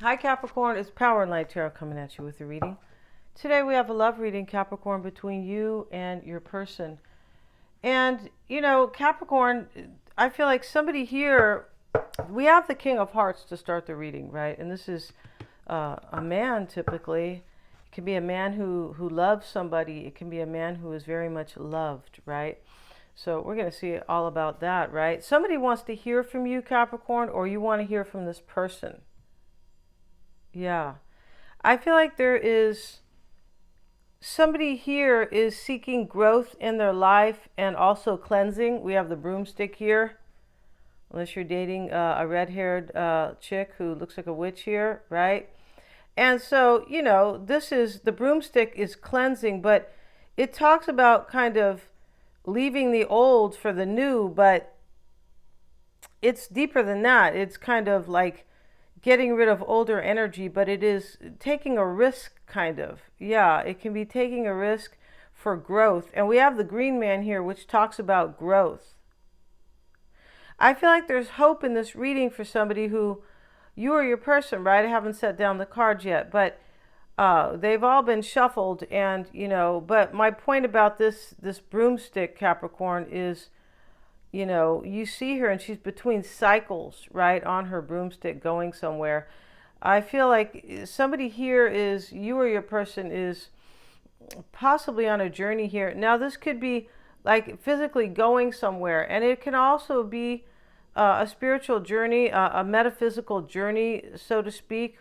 Hi Capricorn, it's Power and Light Tarot coming at you with a reading. Today we have a love reading, Capricorn, between you and your person. And, Capricorn, I feel like somebody here, we have the King of Hearts to start the reading, right? And this is a man typically. It can be a man who loves somebody. It can be a man who is very much loved, right? So we're going to see all about that, right? Somebody wants to hear from you, Capricorn, or you want to hear from this person. Yeah. I feel like there is somebody here is seeking growth in their life and also cleansing. We have the broomstick here. Unless you're dating a red-haired chick who looks like a witch here, right? And so, this is the broomstick is cleansing, but it talks about kind of leaving the old for the new, but it's deeper than that. It's kind of like getting rid of older energy, but it is taking a risk, kind of. Yeah, it can be taking a risk for growth. And we have the green man here, which talks about growth. I feel like there's hope in this reading for somebody who, you or your person, right? I haven't set down the cards yet, but they've all been shuffled. And, but my point about this broomstick, Capricorn, is, you see her and she's between cycles, right, on her broomstick going somewhere. I feel like somebody here is, you or your person is possibly on a journey here. Now, this could be like physically going somewhere, and it can also be a spiritual journey, a metaphysical journey, so to speak.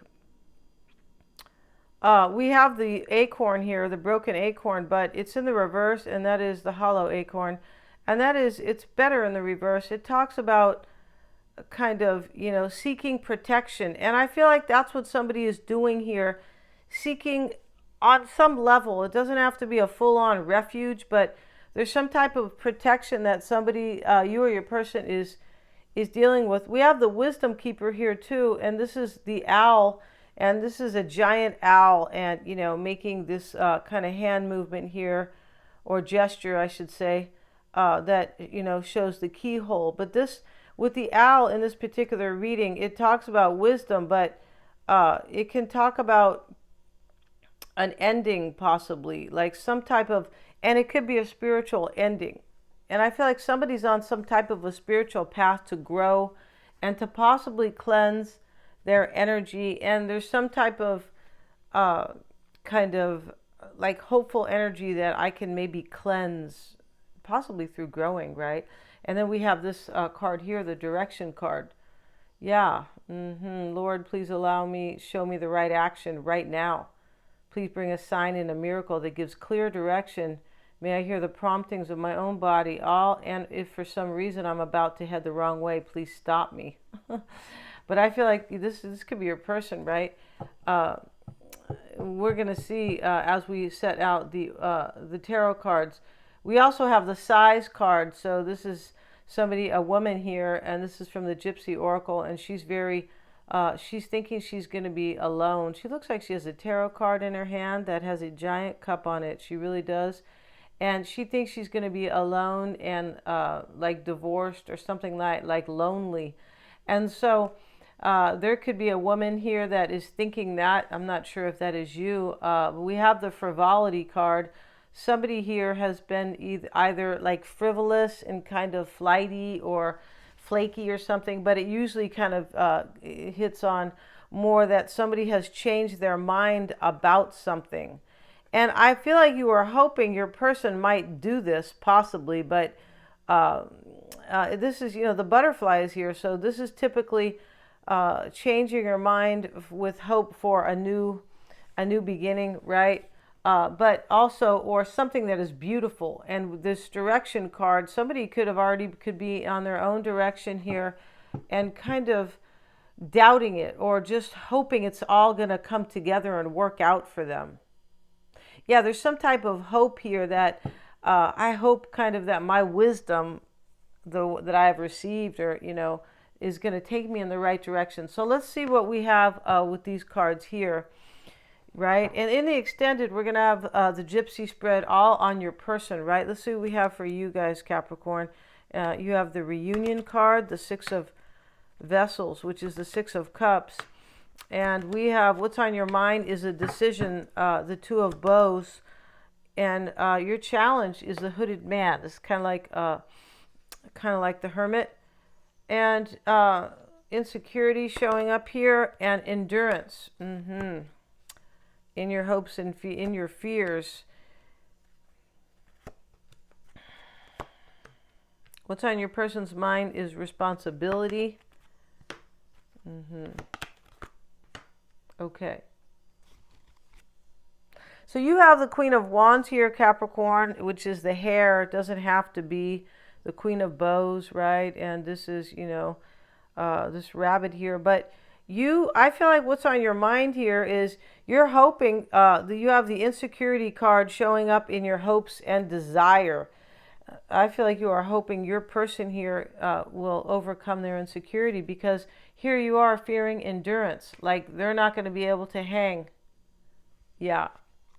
We have the acorn here, the broken acorn, but it's in the reverse, and that is the hollow acorn. And that is, it's better in the reverse. It talks about kind of, seeking protection. And I feel like that's what somebody is doing here, seeking on some level. It doesn't have to be a full-on refuge, but there's some type of protection that somebody, you or your person is dealing with. We have the wisdom keeper here too, and this is the owl, and this is a giant owl, and, making this kind of hand movement here, or gesture, I should say. That shows the keyhole. But this, with the owl in this particular reading, it talks about wisdom, but it can talk about an ending, possibly, like some type of, and it could be a spiritual ending. And I feel like somebody's on some type of a spiritual path to grow and to possibly cleanse their energy. And there's some type of kind of like hopeful energy that I can maybe cleanse, possibly through growing, right? And then we have this card here, the direction card. Yeah. Lord, please allow me, show me the right action right now. Please bring a sign and a miracle that gives clear direction. May I hear the promptings of my own body. And if for some reason I'm about to head the wrong way, please stop me. But I feel like this could be your person, right? We're going to see as we set out the tarot cards. We also have the size card. So this is somebody, a woman here, and this is from the Gypsy Oracle, and she's she's thinking she's going to be alone. She looks like she has a tarot card in her hand that has a giant cup on it. She really does. And she thinks she's going to be alone and like divorced or something like lonely. And so there could be a woman here that is thinking that. I'm not sure if that is you. We have the frivolity card. Somebody here has been either like frivolous and kind of flighty or flaky or something, but it usually kind of hits on more that somebody has changed their mind about something. And I feel like you are hoping your person might do this possibly, but this is, the butterfly is here. So this is typically changing your mind with hope for a new beginning, right? But also, or something that is beautiful. And this direction card, somebody could be on their own direction here and kind of doubting it or just hoping it's all going to come together and work out for them. Yeah, there's some type of hope here that I hope kind of that my wisdom, that I have received, or, is going to take me in the right direction. So let's see what we have with these cards here. Right, and in the extended, we're going to have the Gypsy spread all on your person, right? Let's see what we have for you guys, Capricorn. You have the reunion card, the Six of Vessels, which is the Six of Cups. And we have what's on your mind is a decision, the Two of Bows. And your challenge is the Hooded Man. It's kind of like the Hermit. And insecurity showing up here, and endurance in your hopes and in your fears. What's on your person's mind is responsibility. Okay. So you have the Queen of Wands here, Capricorn, which is the hair. It doesn't have to be the Queen of Bows, right? And this is, this rabbit here. But I feel like what's on your mind here is you're hoping, you have the insecurity card showing up in your hopes and desire. I feel like you are hoping your person here will overcome their insecurity, because here you are fearing endurance. Like they're not going to be able to hang. Yeah.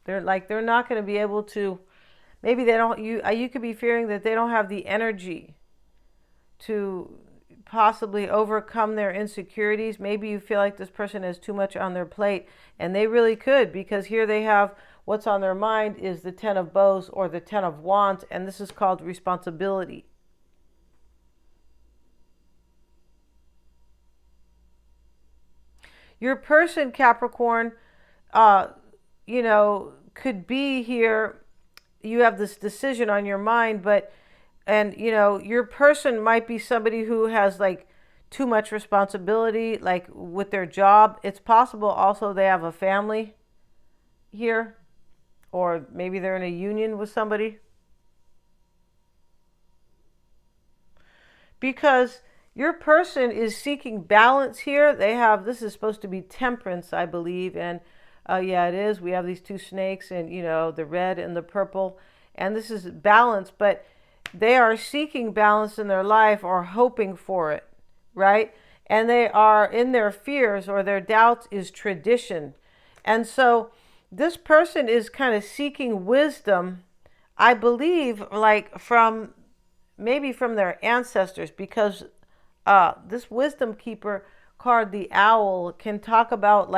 They're not going to be able to, maybe they don't, you could be fearing that they don't have the energy to possibly overcome their insecurities. Maybe you feel like this person has too much on their plate, and they really could, because here they have what's on their mind is the Ten of Bows or the Ten of Wands, and this is called responsibility. Your person, Capricorn, could be here. You have this decision on your mind, and your person might be somebody who has like too much responsibility, like with their job. It's possible also they have a family here, or maybe they're in a union with somebody. Because your person is seeking balance here. This is supposed to be temperance, I believe, and yeah, it is. We have these two snakes, and the red and the purple, and this is balance, but they are seeking balance in their life, or hoping for it, right? And they are in their fears or their doubts is tradition. And so this person is kind of seeking wisdom, I believe, like maybe from their ancestors, because this wisdom keeper card, the owl, can talk about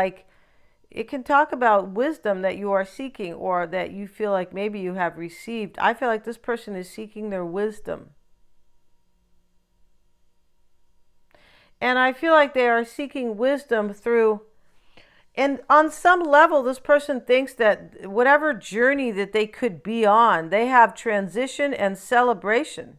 wisdom that you are seeking, or that you feel like maybe you have received. I feel like this person is seeking their wisdom. And I feel like they are seeking wisdom through, and on some level, this person thinks that whatever journey that they could be on, they have transition and celebration.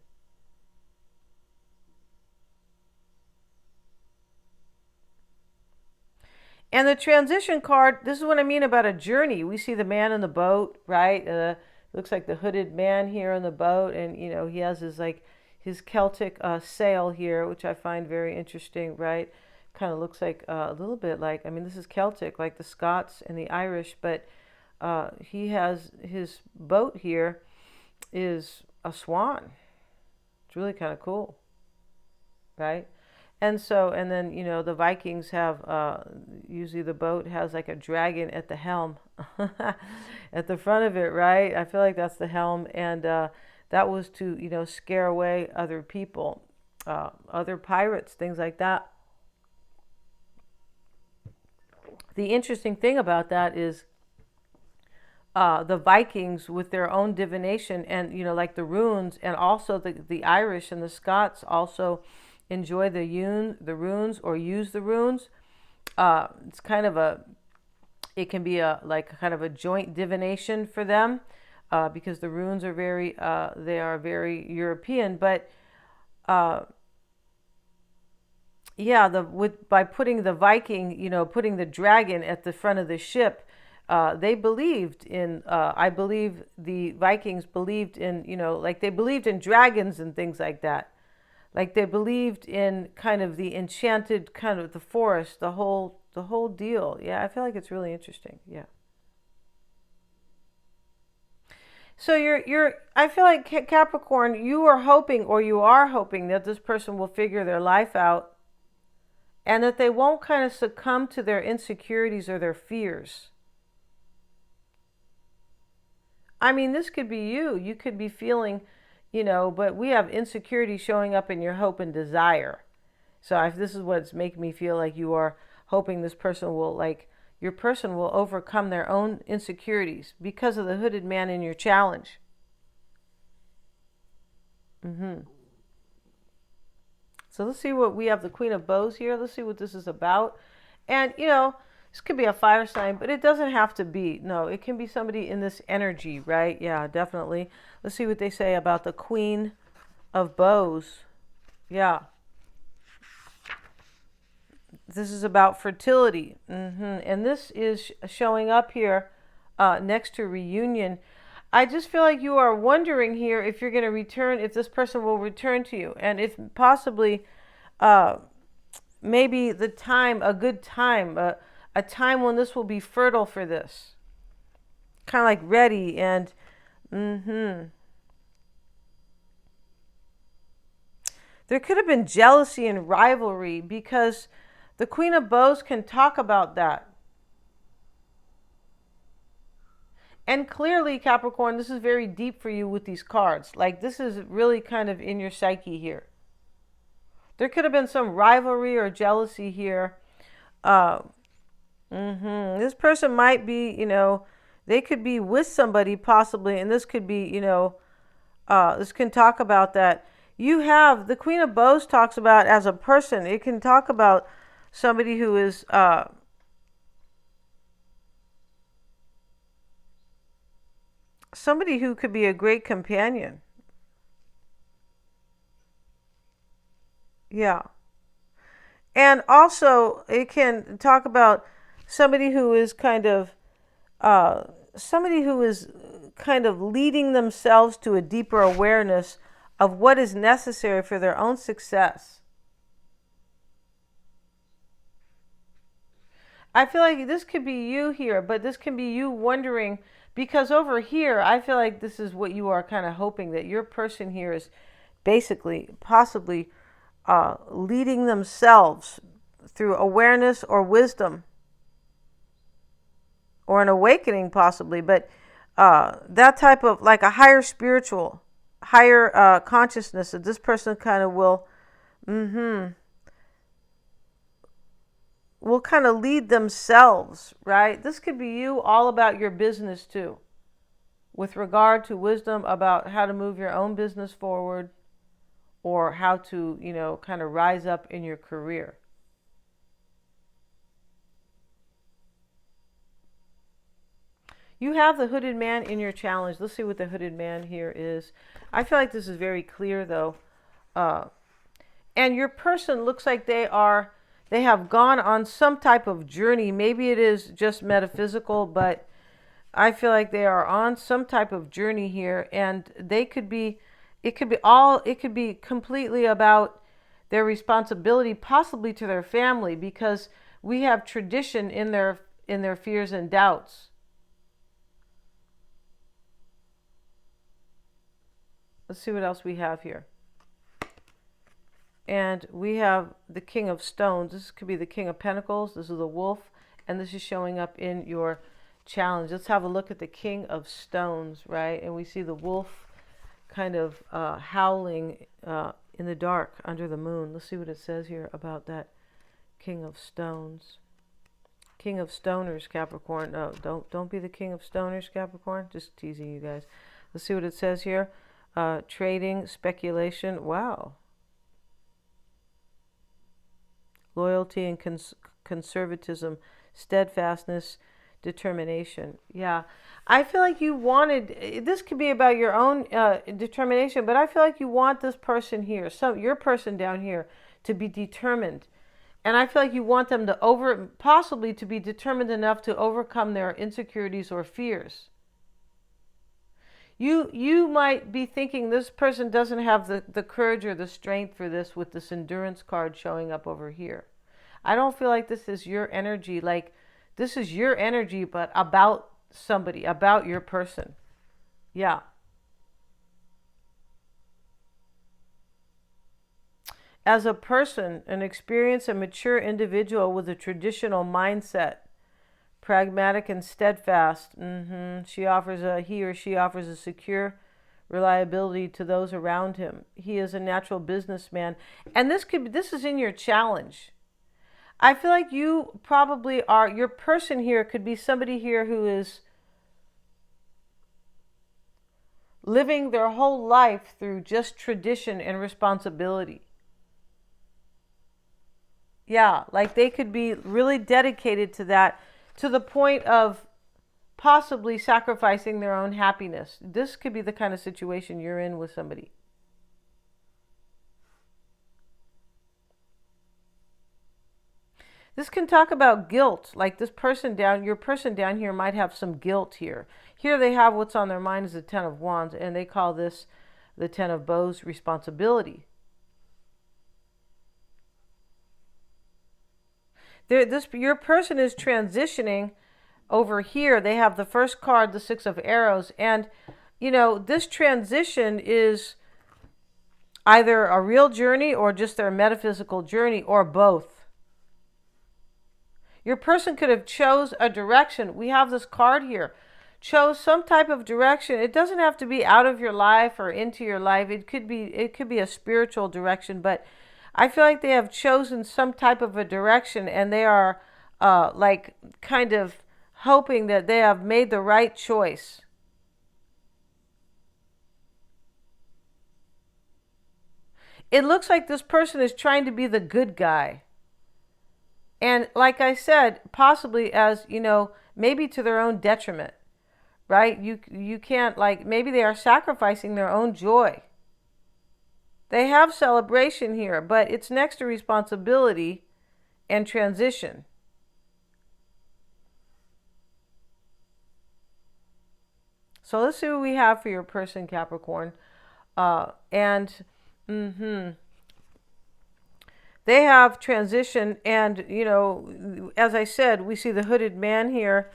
And the transition card, this is what I mean about a journey. We see the man in the boat, right? Looks like the hooded man here in the boat, and he has his Celtic sail here, which I find very interesting, right? Kind of looks like a little bit like, I mean, this is Celtic, like the Scots and the Irish, but he has his boat here is a swan. It's really kind of cool, right? And then, the Vikings have, usually the boat has like a dragon at the helm, at the front of it, right? I feel like that's the helm. And that was to, scare away other people, other pirates, things like that. The interesting thing about that is the Vikings, with their own divination and, like the runes, and also the Irish and the Scots also enjoy the runes, or use the runes. It's kind of it can be kind of a joint divination for them, because the runes are they are very European. But yeah, by putting the Viking, putting the dragon at the front of the ship, they believed in, I believe the Vikings believed in, they believed in dragons and things like that. Like they believed in kind of the enchanted kind of the forest, the whole deal. Yeah, I feel like it's really interesting. Yeah. So I feel like Capricorn, you are hoping that this person will figure their life out, and that they won't kind of succumb to their insecurities or their fears. I mean, this could be you. You could be feeling, but we have insecurity showing up in your hope and desire. So this is what's making me feel like you are hoping this person will, like, your person will overcome their own insecurities because of the hooded man in your challenge. So let's see what we have. The Queen of Bows here. Let's see what this is about. And, this could be a fire sign, but it doesn't have to be. No, it can be somebody in this energy, right? Yeah, definitely. Let's see what they say about the Queen of Bows. Yeah. This is about fertility. And this is showing up here next to reunion. I just feel like you are wondering here if you're going to return, if this person will return to you. And if possibly, maybe the time, a good time, a time when this will be fertile for this. Kind of like ready and, There could have been jealousy and rivalry because the Queen of Bows can talk about that. And clearly, Capricorn, this is very deep for you with these cards. Like, this is really kind of in your psyche here. There could have been some rivalry or jealousy here. This person might be, they could be with somebody possibly, and this could be, this can talk about that. You have, the Queen of Bows talks about as a person. It can talk about somebody who is, somebody who could be a great companion. Yeah. And also, it can talk about somebody who is kind of leading themselves to a deeper awareness of what is necessary for their own success. I feel like this could be you here, but this can be you wondering, because over here, I feel like this is what you are kind of hoping, that your person here is basically, possibly leading themselves through awareness or wisdom or an awakening possibly, but that type of, like a higher spiritual, higher consciousness that this person kind of will kind of lead themselves, right? This could be you all about your business too, with regard to wisdom about how to move your own business forward or how to, kind of rise up in your career. You have the hooded man in your challenge. Let's see what the hooded man here is. I feel like this is very clear though. And your person looks like they have gone on some type of journey. Maybe it is just metaphysical, but I feel like they are on some type of journey here, and it could be completely about their responsibility, possibly to their family, because we have tradition in their fears and doubts. Let's see what else we have here. And we have the King of Stones. This could be the King of Pentacles. This is the wolf. And this is showing up in your challenge. Let's have a look at the King of Stones, right? And we see the wolf kind of howling in the dark under the moon. Let's see what it says here about that King of Stones. King of Stoners, Capricorn. No, don't be the King of Stoners, Capricorn. Just teasing you guys. Let's see what it says here. Trading, speculation. Wow. Loyalty and conservatism, steadfastness, determination. Yeah. I feel like you wanted, this could be about your own determination, but I feel like you want this person here, your person down here, to be determined. And I feel like you want them to possibly to be determined enough to overcome their insecurities or fears. You might be thinking this person doesn't have the courage or the strength for this, with this endurance card showing up over here. I don't feel like this is your energy. Like, this is your energy, but about somebody, about your person. Yeah. As a person, an experienced and mature individual with a traditional mindset, pragmatic and steadfast. He or she offers a secure reliability to those around him. He is a natural businessman. And this is in your challenge. I feel like you probably are, your person here could be somebody here who is living their whole life through just tradition and responsibility. Yeah, like they could be really dedicated to that to the point of possibly sacrificing their own happiness. This could be the kind of situation you're in with somebody. This can talk about guilt. Like this person down, your person down here might have some guilt here. Here they have what's on their mind is the Ten of Wands, and they call this the Ten of Bows, responsibility. Your person is transitioning over here. They have the first card, the Six of Arrows, and this transition is either a real journey or just their metaphysical journey, or both. Your person could have chose a direction. We have this card here. Chose some type of direction. It doesn't have to be out of your life or into your life. It could be a spiritual direction, but I feel like they have chosen some type of a direction, and they are like kind of hoping that they have made the right choice. It looks like this person is trying to be the good guy. And like I said, possibly as, maybe to their own detriment, right? You can't, like, maybe they are sacrificing their own joy. They have celebration here, but it's next to responsibility and transition. So let's see what we have for your person, Capricorn. They have transition, and as I said, we see the hooded man here,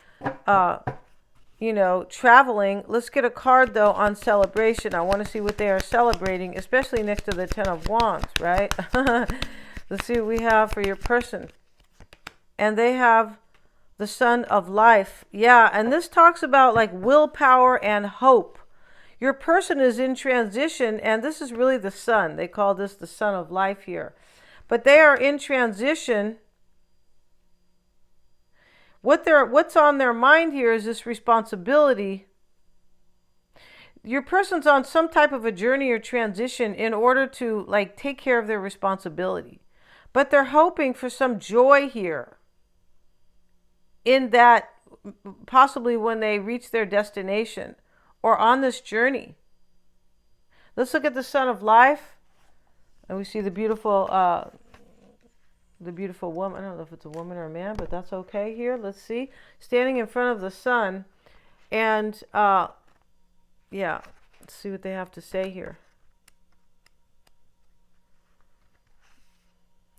traveling. Let's get a card though on celebration. I want to see what they are celebrating, especially next to the Ten of Wands, right? Let's see what we have for your person. And they have the Sun of Life. Yeah, and this talks about like willpower and hope. Your person is in transition, and this is really the sun. They call this the Sun of Life here. But they are in transition. What's on their mind here is this responsibility. Your person's on some type of a journey or transition in order to like take care of their responsibility. But they're hoping for some joy here, in that possibly when they reach their destination or on this journey. Let's look at the Sun of Life, and we see the beautiful woman. I don't know if it's a woman or a man, but that's okay here. Let's see. Standing in front of the sun, and yeah, let's see what they have to say here.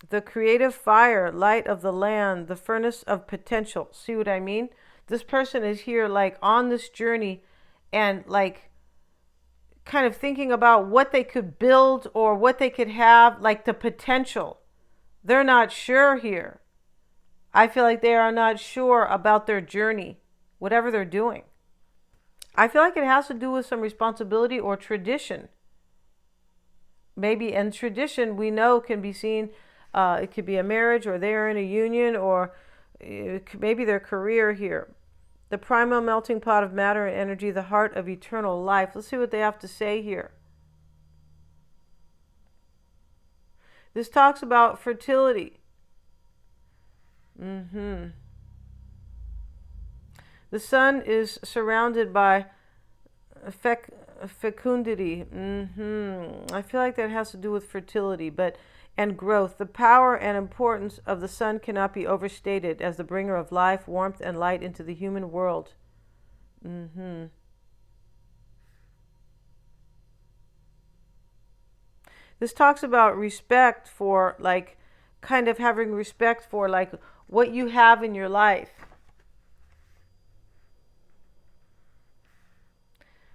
The creative fire, light of the land, the furnace of potential. See what I mean? This person is here like on this journey and like kind of thinking about what they could build or what they could have, like the potential. They're not sure here. I feel like they are not sure about their journey, whatever they're doing. I feel like it has to do with some responsibility or tradition. Maybe, and tradition we know can be seen, it could be a marriage, or they're in a union, or maybe their career here. The primal melting pot of matter and energy, the heart of eternal life. Let's see what they have to say here. This talks about fertility. The sun is surrounded by fecundity. I feel like that has to do with fertility, and growth. The power and importance of the sun cannot be overstated as the bringer of life, warmth, and light into the human world. This talks about respect for, like, kind of having respect for, like, what you have in your life.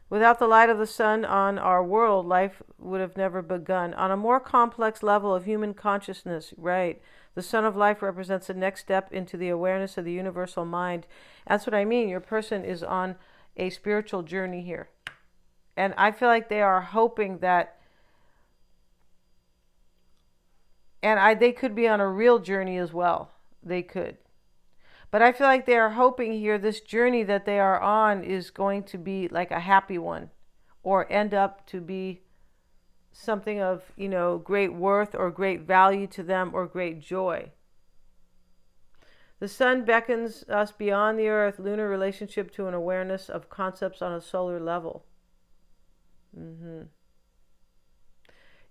Without the light of the sun on our world, life would have never begun. On a more complex level of human consciousness, right? The Sun of Life represents the next step into the awareness of the universal mind. That's what I mean. Your person is on a spiritual journey here. And I feel like they are hoping that, and they could be on a real journey as well. they could. But I feel like they are hoping here this journey that they are on is going to be like a happy one, or end up to be something of, great worth or great value to them or great joy. The sun beckons us beyond the earth, lunar relationship to an awareness of concepts on a solar level.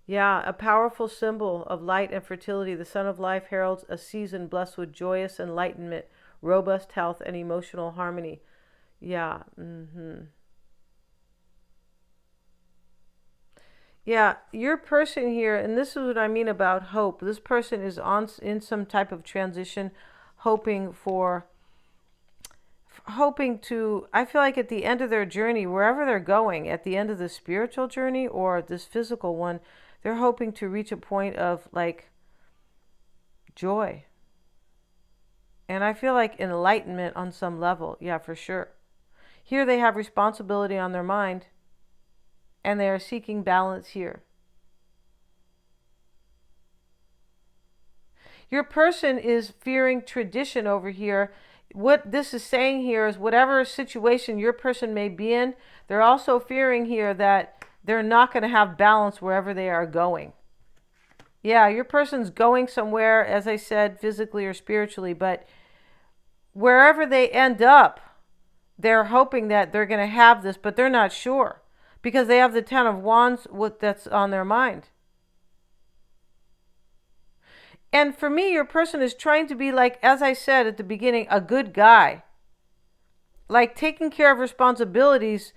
Yeah, a powerful symbol of light and fertility. The sun of life heralds a season blessed with joyous enlightenment, robust health, and emotional harmony. Yeah. Yeah, your person here, and this is what I mean about hope. This person is in some type of transition, hoping to, I feel like at the end of their journey, wherever they're going, at the end of the spiritual journey or this physical one, they're hoping to reach a point of like joy. And I feel like enlightenment on some level. Yeah, for sure. Here they have responsibility on their mind, and they are seeking balance here. Your person is fearing tradition over here. What this is saying here is whatever situation your person may be in, they're also fearing here that they're not going to have balance wherever they are going. Yeah, your person's going somewhere, as I said, physically or spiritually, but wherever they end up, they're hoping that they're going to have this, but they're not sure because they have the Ten of Wands that's on their mind. And for me, your person is trying to be, like, as I said at the beginning, a good guy. Like taking care of responsibilities,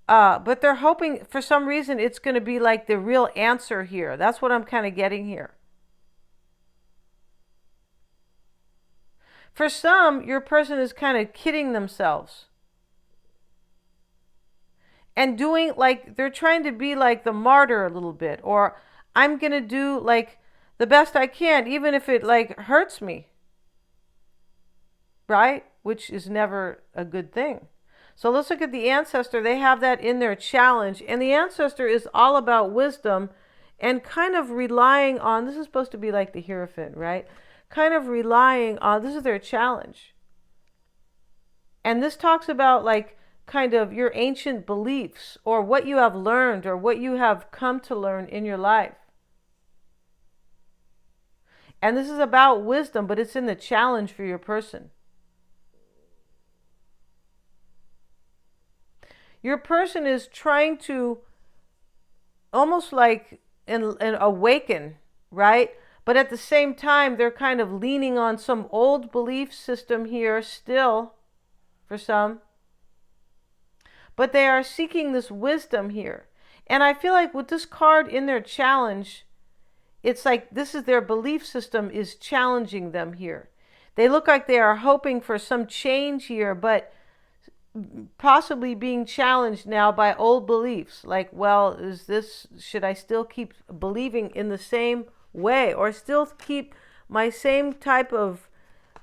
but they're hoping for some reason it's going to be like the real answer here. That's what I'm kind of getting here. For some, your person is kind of kidding themselves. And doing, like, they're trying to be like the martyr a little bit. Or I'm going to do, like, the best I can, even if it, like, hurts me. Right? Which is never a good thing. So let's look at the ancestor. They have that in their challenge. And the ancestor is all about wisdom and kind of relying on, this is supposed to be like the Hierophant, right? Kind of relying on, this is their challenge. And this talks about, like, kind of your ancient beliefs or what you have learned or what you have come to learn in your life. And this is about wisdom, but it's in the challenge for your person. Your person is trying to almost like and awaken, right? But at the same time, they're kind of leaning on some old belief system here still for some. But they are seeking this wisdom here. And I feel like with this card in their challenge, it's like this is their belief system is challenging them here. They look like they are hoping for some change here, but possibly being challenged now by old beliefs. Like, well, should I still keep believing in the same way or still keep my same type of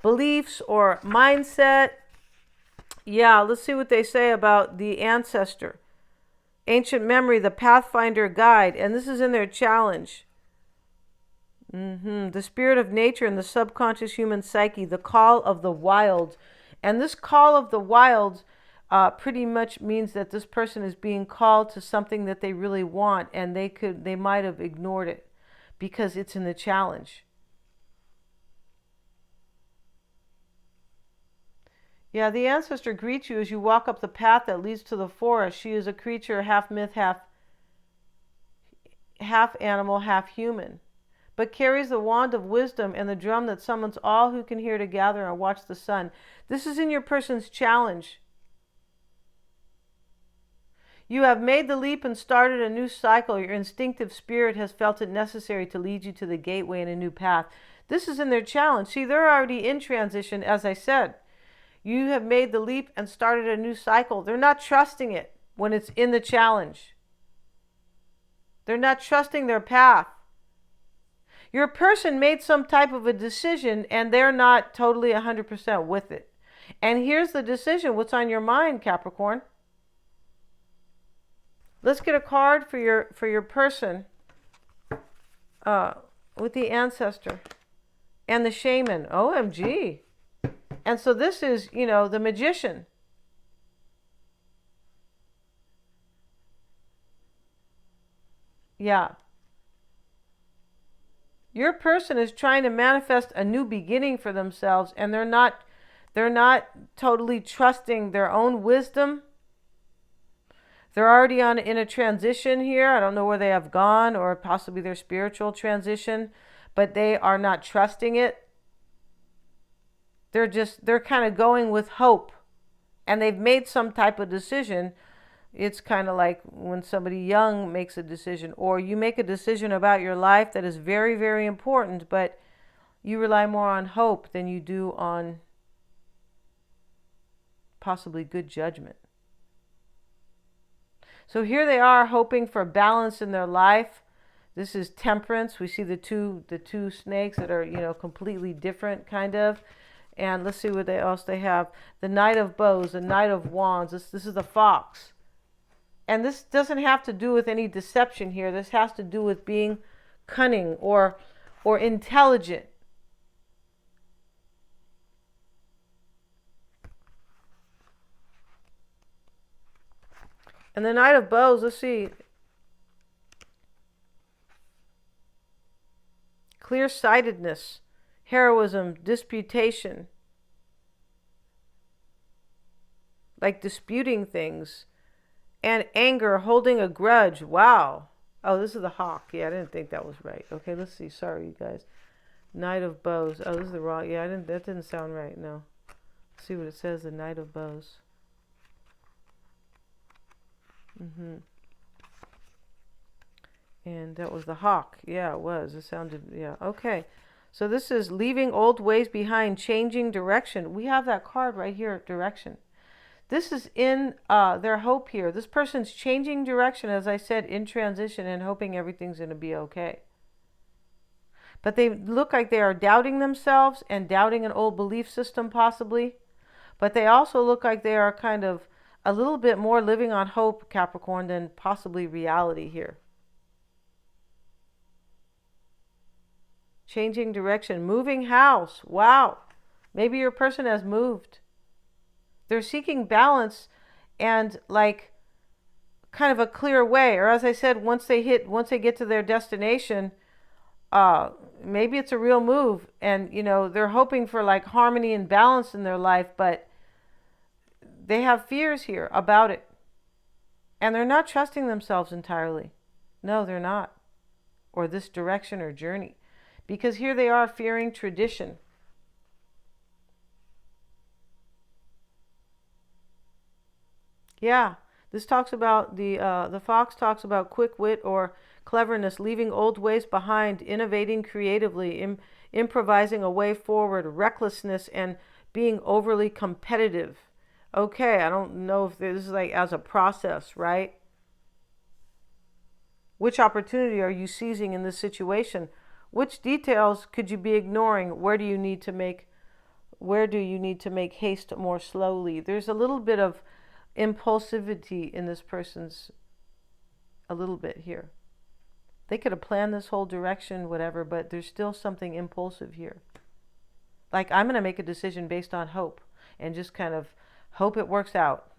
beliefs or mindset? Yeah, let's see what they say about the ancestor. Ancient memory, the pathfinder guide, and this is in their challenge. The spirit of nature and the subconscious human psyche, the call of the wild. And this call of the wild pretty much means that this person is being called to something that they really want, and they might have ignored it because it's in the challenge. Yeah, the ancestor greets you as you walk up the path that leads to the forest. She is a creature half myth, half animal, half human, but carries the wand of wisdom and the drum that summons all who can hear to gather and watch the sun. This is in your person's challenge. You have made the leap and started a new cycle. Your instinctive spirit has felt it necessary to lead you to the gateway in a new path. This is in their challenge. See, they're already in transition, as I said. You have made the leap and started a new cycle. They're not trusting it when it's in the challenge. They're not trusting their path. Your person made some type of a decision and they're not totally 100% with it. And here's the decision. What's on your mind, Capricorn? Let's get a card for your person with the ancestor. and the shaman. OMG. And so this is, the magician. Yeah. Your person is trying to manifest a new beginning for themselves, and they're not totally trusting their own wisdom. They're already in a transition here. I don't know where they have gone, or possibly their spiritual transition, but they are not trusting it. They're kind of going with hope, and they've made some type of decision. It's kind of like when somebody young makes a decision, or you make a decision about your life that is very, very important, but you rely more on hope than you do on possibly good judgment. So here they are hoping for balance in their life. This is temperance. We see the two snakes that are, completely different kind of. And let's see what else they have. The Knight of Bows, the Knight of Wands. This is the fox. And this doesn't have to do with any deception here. This has to do with being cunning or intelligent. And the Knight of Bows, let's see. Clear-sightedness, heroism, disputation. Like disputing things. And anger, holding a grudge. Wow. Oh, this is the hawk. Yeah, I didn't think that was right. Okay, let's see. Sorry, you guys. Knight of Bows. Oh, this is the wrong. Yeah, that didn't sound right. No. Let's see what it says. The Knight of Bows. And that was the hawk. Yeah, it was. It sounded, yeah. Okay. So this is leaving old ways behind, changing direction. We have that card right here, direction. This is in their hope here. This person's changing direction, as I said, in transition and hoping everything's going to be okay. But they look like they are doubting themselves and doubting an old belief system possibly. But they also look like they are kind of a little bit more living on hope, Capricorn, than possibly reality here. Changing direction, moving house. Wow. Maybe your person has moved. They're seeking balance and like kind of a clear way. Or as I said, once they get to their destination, maybe it's a real move. And, they're hoping for like harmony and balance in their life, but they have fears here about it. And they're not trusting themselves entirely. No, they're not. Or this direction or journey. Because here they are fearing tradition. Yeah, this talks about the fox talks about quick wit or cleverness, leaving old ways behind, innovating creatively, improvising a way forward, recklessness, and being overly competitive. Okay, I don't know if this is like as a process, right? Which opportunity are you seizing in this situation? Which details could you be ignoring? Where do you need to make haste more slowly? There's a little bit of impulsivity in this person's, a little bit here. They could have planned this whole direction, whatever, but there's still something impulsive here. Like, I'm going to make a decision based on hope and just kind of hope it works out.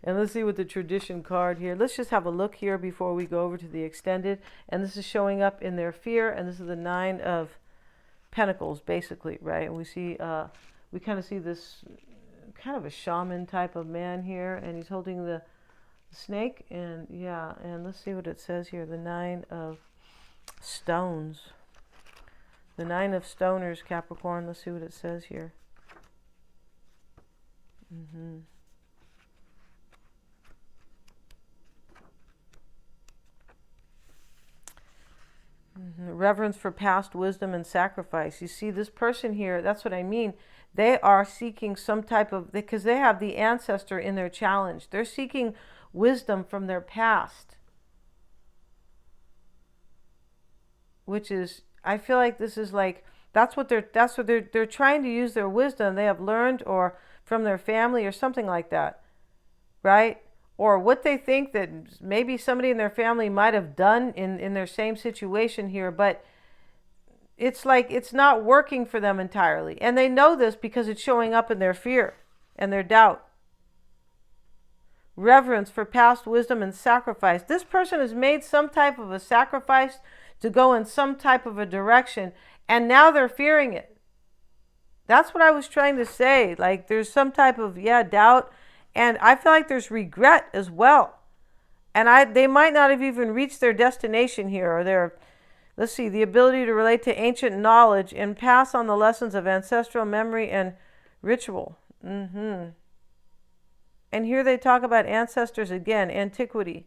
And let's see what the tradition card here. Let's just have a look here before we go over to the extended. And this is showing up in their fear. And this is the 9 of Pentacles, basically, right? And we see, we kind of see this kind of a shaman type of man here. And he's holding the snake. And yeah, and let's see what it says here. The 9 of Stones. The 9 of Stoners, Capricorn. Let's see what it says here. Reverence for past wisdom and sacrifice. You see, this person here, that's what I mean. They are seeking some type of, because they have the ancestor in their challenge. They're seeking wisdom from their past. Which is, I feel like this is like, that's what they're trying to use their wisdom they have learned or from their family or something like that. Right? Or what they think that maybe somebody in their family might have done in their same situation here, but it's like it's not working for them entirely. And they know this because it's showing up in their fear and their doubt. Reverence for past wisdom and sacrifice. This person has made some type of a sacrifice to go in some type of a direction, and now they're fearing it. That's what I was trying to say. Like there's some type of, doubt, and I feel like there's regret as well. And they might not have even reached their destination here, or their, let's see, the ability to relate to ancient knowledge and pass on the lessons of ancestral memory and ritual. And here they talk about ancestors again, antiquity.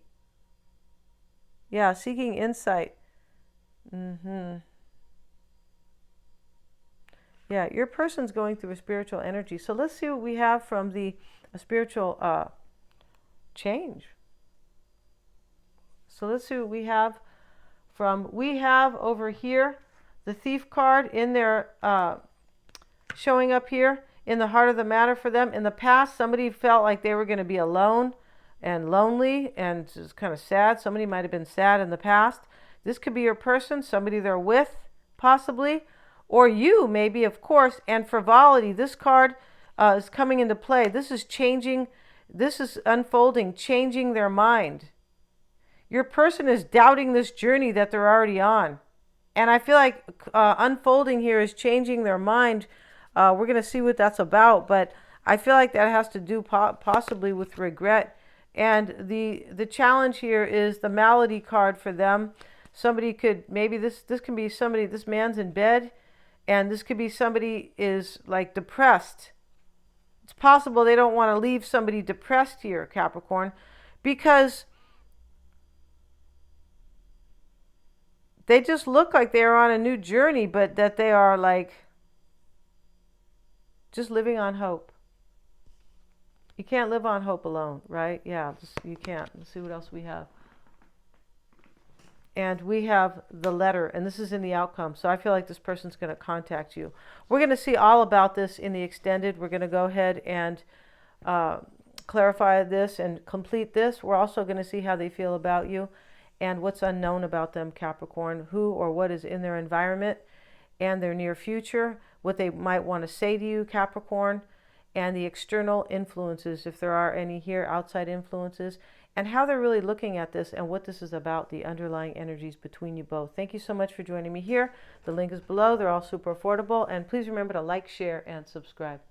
Yeah, seeking insight. Yeah, your person's going through a spiritual energy. So let's see what we have from the spiritual change. So let's see what we have we have over here the Thief card in there, showing up here in the heart of the matter for them. In the past, somebody felt like they were going to be alone and lonely and just kind of sad. Somebody might have been sad in the past. This could be your person, somebody they're with, possibly, or you, maybe, of course. And frivolity, this card is coming into play. This is changing, this is unfolding, changing their mind. Your person is doubting this journey that they're already on. And I feel like unfolding here is changing their mind. We're going to see what that's about, but I feel like that has to do possibly with regret. And the challenge here is the malady card for them. Somebody could, maybe this can be somebody, this man's in bed, and this could be somebody is like depressed. It's possible they don't want to leave somebody depressed here, Capricorn, because they just look like they're on a new journey, but that they are like just living on hope. You can't live on hope alone, right? Yeah, you can't. Let's see what else we have. And we have the letter, and this is in the outcome. So I feel like this person's going to contact you. We're going to see all about this in the extended. We're going to go ahead and clarify this and complete this. We're also going to see how they feel about you and what's unknown about them, Capricorn, who or what is in their environment and their near future, what they might want to say to you, Capricorn, and the external influences, if there are any here, outside influences, and how they're really looking at this and what this is about, the underlying energies between you both. Thank you so much for joining me here. The link is below. They're all super affordable. And please remember to like, share, and subscribe.